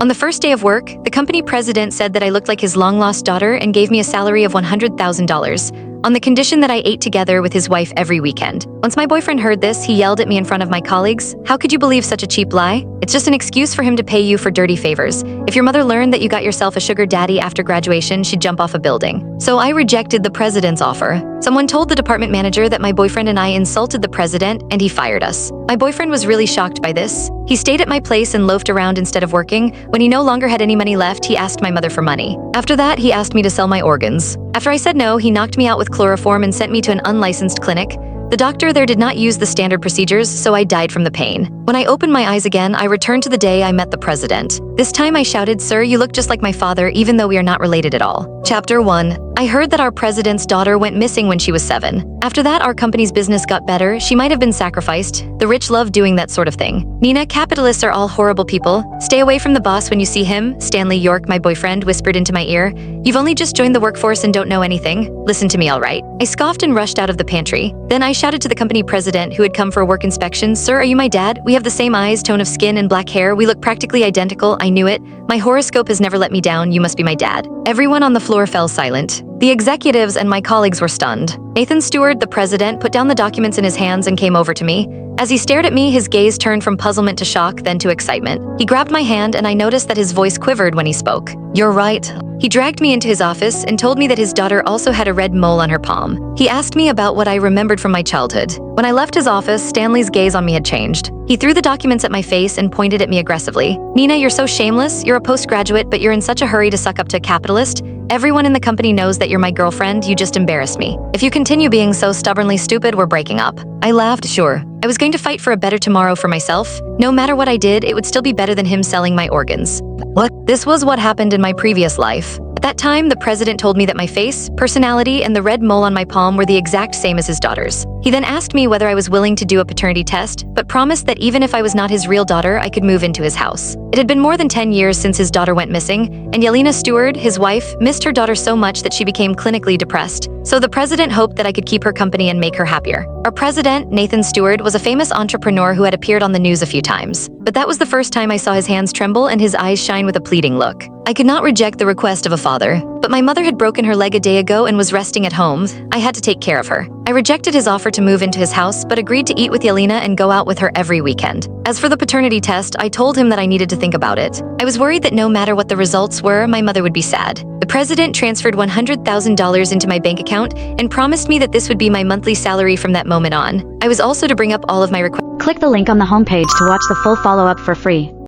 On the first day of work, the company president said that I looked like his long-lost daughter and gave me a salary of $100,000 on the condition that I ate together with his wife every weekend. Once my boyfriend heard this, he yelled at me in front of my colleagues, "How could you believe such a cheap lie? It's just an excuse for him to pay you for dirty favors. If your mother learned that you got yourself a sugar daddy after graduation, she'd jump off a building." So I rejected the president's offer. Someone told the department manager that my boyfriend and I insulted the president, and he fired us. My boyfriend was really shocked by this. He stayed at my place and loafed around instead of working. When he no longer had any money left, he asked my mother for money. After that, he asked me to sell my organs. After I said no, he knocked me out with chloroform and sent me to an unlicensed clinic. The doctor there did not use the standard procedures, so I died from the pain. When I opened my eyes again, I returned to the day I met the president. This time I shouted, "Sir, you look just like my father, even though we are not related at all." Chapter 1. I heard that our president's daughter went missing when she was 7. After that, our company's business got better. She might have been sacrificed. The rich love doing that sort of thing. "Nina, capitalists are all horrible people. Stay away from the boss when you see him," Stanley York, my boyfriend, whispered into my ear. "You've only just joined the workforce and don't know anything. Listen to me, all right." I scoffed and rushed out of the pantry. Then I shouted to the company president, who had come for a work inspection, "Sir, are you my dad? We have the same eyes, tone of skin, and black hair. We look practically identical." I knew it. My horoscope has never let me down. You must be my dad. Everyone on the floor fell silent. The executives and my colleagues were stunned. Nathan Stewart, the president, put down the documents in his hands and came over to me. As he stared at me, his gaze turned from puzzlement to shock, then to excitement. He grabbed my hand, and I noticed that his voice quivered when he spoke. "You're right." He dragged me into his office and told me that his daughter also had a red mole on her palm. He asked me about what I remembered from my childhood. When I left his office, Stanley's gaze on me had changed. He threw the documents at my face and pointed at me aggressively. "Nina, you're so shameless. You're a postgraduate, but you're in such a hurry to suck up to a capitalist. Everyone in the company knows that you're my girlfriend. You just embarrassed me. If you continue being so stubbornly stupid, we're breaking up." I laughed. Sure. I was going to fight for a better tomorrow for myself. No matter what I did, it would still be better than him selling my organs. What? This was what happened in my previous life. At that time, the president told me that my face, personality, and the red mole on my palm were the exact same as his daughter's. He then asked me whether I was willing to do a paternity test, but promised that even if I was not his real daughter, I could move into his house. It had been more than 10 years since his daughter went missing, and Yelena Stewart, his wife, missed her daughter so much that she became clinically depressed. So the president hoped that I could keep her company and make her happier. Our president, Nathan Stewart, was a famous entrepreneur who had appeared on the news a few times. But that was the first time I saw his hands tremble and his eyes shine with a pleading look. I could not reject the request of a father, but my mother had broken her leg a day ago and was resting at home. I had to take care of her. I rejected his offer to move into his house, but agreed to eat with Yelena and go out with her every weekend. As for the paternity test, I told him that I needed to think about it. I was worried that no matter what the results were, my mother would be sad. The president transferred $100,000 into my bank account and promised me that this would be my monthly salary from that moment on. I was also to bring up all of my requests. Click the link on the homepage to watch the full follow-up for free.